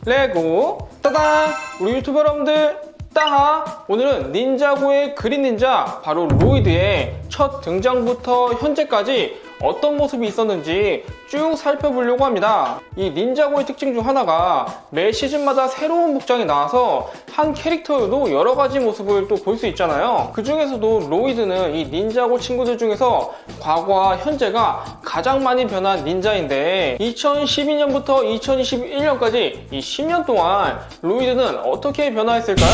레고 따단! 우리 유튜버 여러분들 따하! 오늘은 닌자고의 그린 닌자 바로 로이드의 첫 등장부터 현재까지 어떤 모습이 있었는지 쭉 살펴보려고 합니다. 이 닌자고의 특징 중 하나가 매 시즌마다 새로운 복장이 나와서 한 캐릭터에도 여러가지 모습을 또 볼 수 있잖아요. 그 중에서도 로이드는 이 닌자고 친구들 중에서 과거와 현재가 가장 많이 변한 닌자인데 2012년부터 2021년까지 이 10년 동안 로이드는 어떻게 변화했을까요?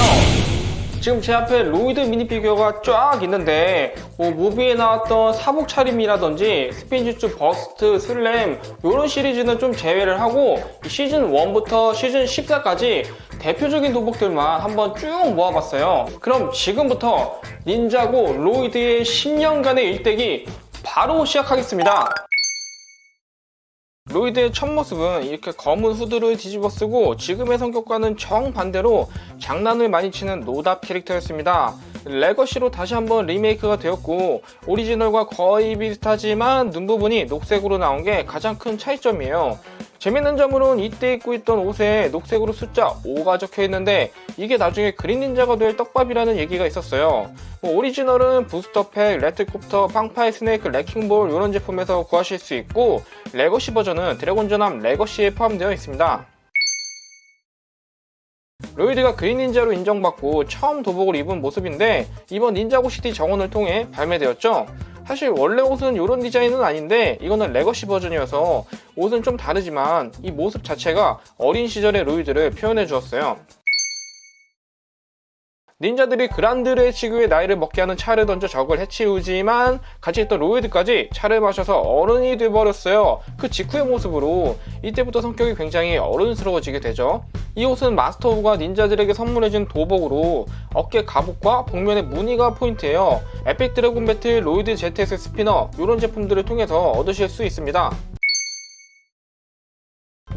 지금 제 앞에 로이드 미니피규어가 쫙 있는데 무비에 나왔던 사복 차림이라든지 스핀주츠 버스트, 슬램 이런 시리즈는 좀 제외를 하고 시즌 1부터 시즌 14까지 대표적인 도복들만 한번 쭉 모아봤어요. 그럼 지금부터 닌자고 로이드의 10년간의 일대기 바로 시작하겠습니다. 로이드의 첫 모습은 이렇게 검은 후드를 뒤집어 쓰고 지금의 성격과는 정반대로 장난을 많이 치는 노답 캐릭터였습니다. 레거시로 다시 한번 리메이크가 되었고 오리지널과 거의 비슷하지만 눈 부분이 녹색으로 나온 게 가장 큰 차이점이에요. 재밌는 점으로는 이때 입고 있던 옷에 녹색으로 숫자 5가 적혀 있는데 이게 나중에 그린 닌자가 될 떡밥이라는 얘기가 있었어요. 오리지널은 부스터팩, 레트콥터, 팡파이 스네이크, 레킹볼 이런 제품에서 구하실 수 있고 레거시 버전은 드래곤 전함 레거시에 포함되어 있습니다. 로이드가 그린 닌자로 인정받고 처음 도복을 입은 모습인데 이번 닌자고 시티 정원을 통해 발매되었죠. 사실 원래 옷은 이런 디자인은 아닌데 이거는 레거시 버전이어서 옷은 좀 다르지만 이 모습 자체가 어린 시절의 로이드를 표현해 주었어요. 닌자들이 그란드레 치구의 나이를 먹게 하는 차를 던져 적을 해치우지만 같이 있던 로이드까지 차를 마셔서 어른이 돼버렸어요. 그 직후의 모습으로 이때부터 성격이 굉장히 어른스러워지게 되죠. 이 옷은 마스터우가 닌자들에게 선물해준 도복으로 어깨 갑옷과 복면에 무늬가 포인트예요. 에픽 드래곤 배틀, 로이드 ZS 스피너 이런 제품들을 통해서 얻으실 수 있습니다.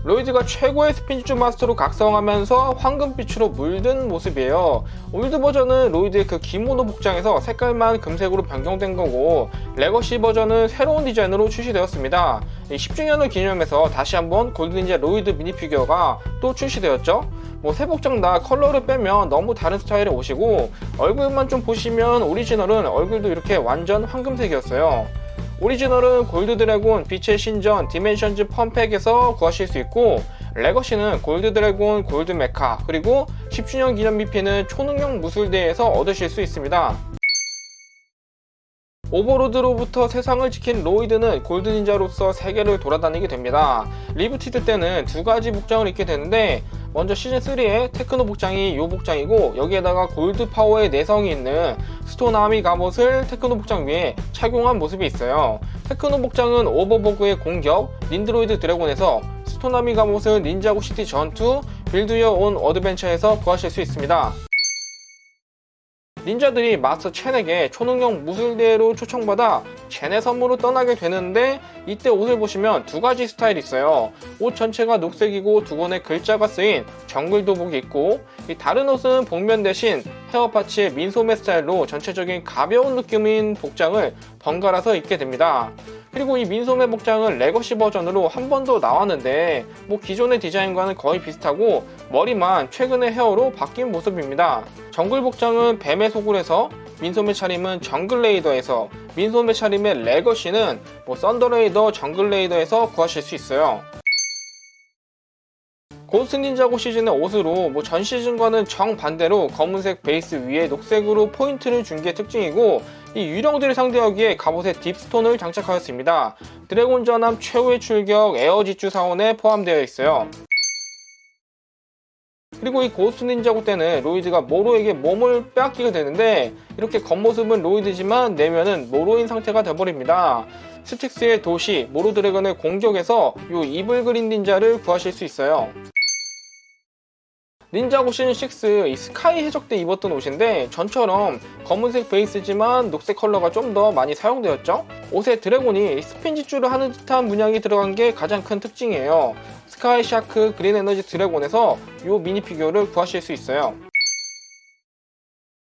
로이드가 최고의 스핀주츠 마스터로 각성하면서 황금빛으로 물든 모습이에요. 올드 버전은 로이드의 그 기모노 복장에서 색깔만 금색으로 변경된 거고 레거시 버전은 새로운 디자인으로 출시되었습니다. 10주년을 기념해서 다시 한번 골드닌자 로이드 미니피규어가 또 출시되었죠. 새 복장 다 컬러를 빼면 너무 다른 스타일의 옷이고 얼굴만 좀 보시면 오리지널은 얼굴도 이렇게 완전 황금색이었어요. 오리지널은 골드 드래곤, 빛의 신전, 디멘션즈 펌팩에서 구하실 수 있고 레거시는 골드 드래곤, 골드 메카, 그리고 10주년 기념 미피는 초능력 무술대에서 얻으실 수 있습니다. 오버로드로부터 세상을 지킨 로이드는 골드 닌자로서 세계를 돌아다니게 됩니다. 리부티드 때는 두 가지 복장을 입게 되는데 먼저 시즌3의 테크노 복장이 이 복장이고 여기에다가 골드 파워의 내성이 있는 스토나미 갑옷을 테크노 복장 위에 착용한 모습이 있어요. 테크노 복장은 오버보그의 공격, 닌드로이드 드래곤에서 스토나미 갑옷은 닌자고 시티 전투, 빌드 유어 온 어드벤처에서 구하실 수 있습니다. 닌자들이 마스터 첸에게 초능력 무술대로 초청받아 첸의 선물로 떠나게 되는데 이때 옷을 보시면 두 가지 스타일이 있어요. 옷 전체가 녹색이고 두 권의 글자가 쓰인 정글 도복이 있고 이 다른 옷은 복면 대신 헤어 파츠의 민소매 스타일로 전체적인 가벼운 느낌인 복장을 번갈아서 입게 됩니다. 그리고 이 민소매 복장은 레거시 버전으로 한 번 더 나왔는데 기존의 디자인과는 거의 비슷하고 머리만 최근의 헤어로 바뀐 모습입니다. 정글 복장은 뱀의 소굴에서, 민소매 차림은 정글 레이더에서, 민소매 차림의 레거시는 썬더 레이더, 정글 레이더에서 구하실 수 있어요. 고스트 닌자고 시즌의 옷으로 전 시즌과는 정반대로 검은색 베이스 위에 녹색으로 포인트를 준 게 특징이고 이 유령들을 상대하기에 갑옷에 딥스톤을 장착하였습니다. 드래곤 전함 최후의 출격 에어지추 사원에 포함되어 있어요. 그리고 이 고스트 닌자고 때는 로이드가 모로에게 몸을 빼앗기게 되는데 이렇게 겉모습은 로이드지만 내면은 모로인 상태가 되어버립니다. 스틱스의 도시 모로 드래곤의 공격에서 이 이블 그린 닌자를 구하실 수 있어요. 닌자고 시즌6 이 스카이 해적 때 입었던 옷인데 전처럼 검은색 베이스지만 녹색 컬러가 좀 더 많이 사용되었죠. 옷에 드래곤이 스핀지줄을 하는 듯한 문양이 들어간 게 가장 큰 특징이에요. 스카이 샤크 그린 에너지 드래곤에서 이 미니피규어를 구하실 수 있어요.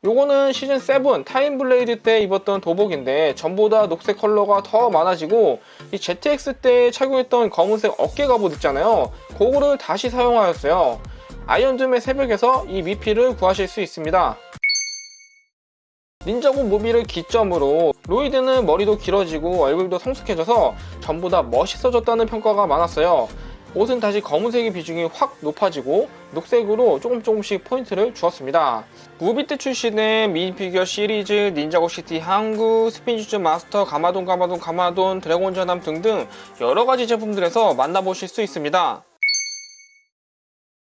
요거는 시즌7 타임블레이드 때 입었던 도복인데 전보다 녹색 컬러가 더 많아지고 이 ZX 때 착용했던 검은색 어깨 갑옷 있잖아요. 그거를 다시 사용하였어요. 아이언즘의 새벽에서 이 미피를 구하실 수 있습니다. 닌자고 무비를 기점으로 로이드는 머리도 길어지고 얼굴도 성숙해져서 전부 다 멋있어졌다는 평가가 많았어요. 옷은 다시 검은색의 비중이 확 높아지고 녹색으로 조금씩 포인트를 주었습니다. 무비 때 출시된 미니피규어 시리즈 닌자고 시티 항구, 스핀주츠 마스터, 가마돈, 드래곤 전함 등등 여러가지 제품들에서 만나보실 수 있습니다.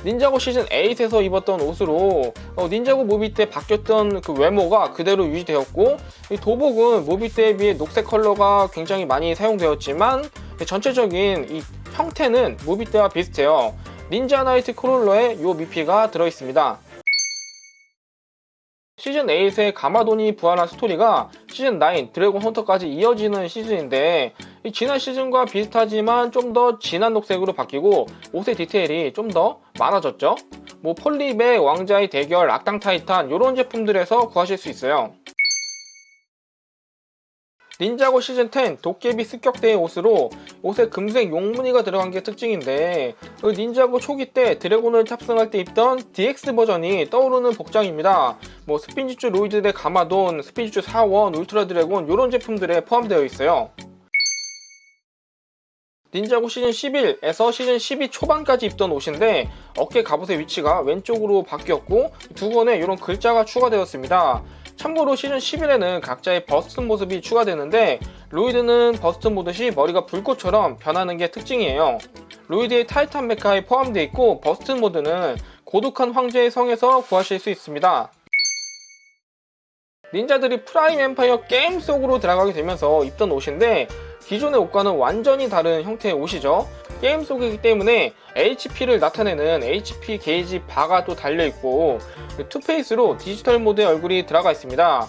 닌자고 시즌 8에서 입었던 옷으로 닌자고 무비 때 바뀌었던 그 외모가 그대로 유지되었고, 이 도복은 무비 때에 비해 녹색 컬러가 굉장히 많이 사용되었지만 전체적인 이 형태는 무비 때와 비슷해요. 닌자 나이트 크롤러에 이 미피가 들어있습니다. 시즌 8의 가마돈이 부활한 스토리가 시즌 9 드래곤 헌터까지 이어지는 시즌인데, 지난 시즌과 비슷하지만 좀 더 진한 녹색으로 바뀌고 옷의 디테일이 좀 더 많아졌죠. 폴리백, 왕자의 대결, 악당 타이탄 이런 제품들에서 구하실 수 있어요. 닌자고 시즌 10 도깨비 습격대의 옷으로 옷에 금색 용무늬가 들어간 게 특징인데, 닌자고 초기 때 드래곤을 탑승할 때 입던 DX 버전이 떠오르는 복장입니다. 스핀주츠 로이드 대 가마돈, 스핀주츠 사원, 울트라 드래곤 이런 제품들에 포함되어 있어요. 닌자고 시즌 11에서 시즌 12 초반까지 입던 옷인데 어깨 갑옷의 위치가 왼쪽으로 바뀌었고 두 건에 이런 글자가 추가되었습니다. 참고로 시즌 11에는 각자의 버스트 모습이 추가되는데, 로이드는 버스트 모드시 머리가 불꽃처럼 변하는 게 특징이에요. 로이드의 타이탄 메카에 포함되어 있고, 버스트 모드는 고독한 황제의 성에서 구하실 수 있습니다. 닌자들이 프라임 엠파이어 게임 속으로 들어가게 되면서 입던 옷인데, 기존의 옷과는 완전히 다른 형태의 옷이죠. 게임 속이기 때문에 HP를 나타내는 HP 게이지 바가 또 달려있고, 투페이스로 디지털 모드의 얼굴이 들어가 있습니다.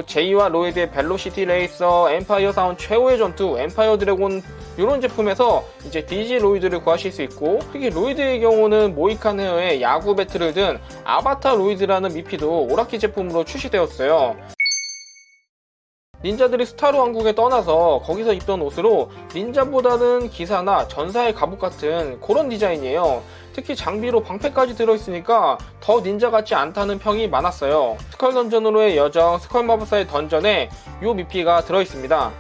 제이와 로이드의 벨로시티 레이서, 엠파이어 사원 최후의 전투, 엠파이어 드래곤 이런 제품에서 이제 디지 로이드를 구하실 수 있고, 특히 로이드의 경우는 모이칸 헤어의 야구 배트를 든 아바타 로이드라는 미피도 오라키 제품으로 출시되었어요. 닌자들이 스타로 왕국에 떠나서 거기서 입던 옷으로 닌자보다는 기사나 전사의 갑옷 같은 그런 디자인이에요. 특히 장비로 방패까지 들어있으니까 더 닌자 같지 않다는 평이 많았어요. 스컬 던전으로의 여정, 스컬 마법사의 던전에 요 미피가 들어있습니다.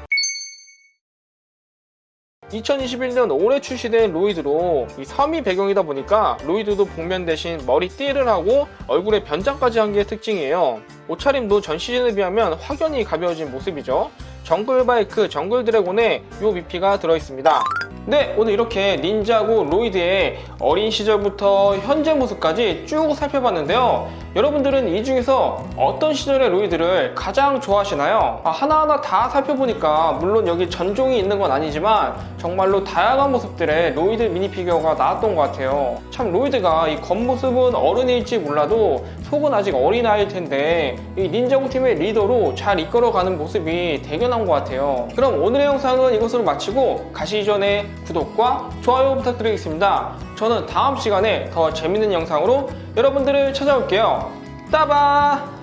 2021년 올해 출시된 로이드로 이 섬이 배경이다 보니까 로이드도 복면 대신 머리띠를 하고 얼굴에 변장까지 한 게 특징이에요. 옷차림도 전 시즌에 비하면 확연히 가벼워진 모습이죠. 정글 바이크, 정글 드래곤에 요 미피가 들어있습니다. 네, 오늘 이렇게 닌자고 로이드의 어린 시절부터 현재 모습까지 쭉 살펴봤는데요. 여러분들은 이 중에서 어떤 시절의 로이드를 가장 좋아하시나요? 하나하나 다 살펴보니까 물론 여기 전종이 있는 건 아니지만 정말로 다양한 모습들의 로이드 미니피규어가 나왔던 것 같아요. 참 로이드가 이 겉모습은 어른일지 몰라도 속은 아직 어린아이일 텐데 이 닌자고 팀의 리더로 잘 이끌어가는 모습이 대견한 것 같아요. 그럼 오늘의 영상은 이것으로 마치고 가시기 전에 구독과 좋아요 부탁드리겠습니다. 저는 다음 시간에 더 재밌는 영상으로 여러분들을 찾아올게요. 따바!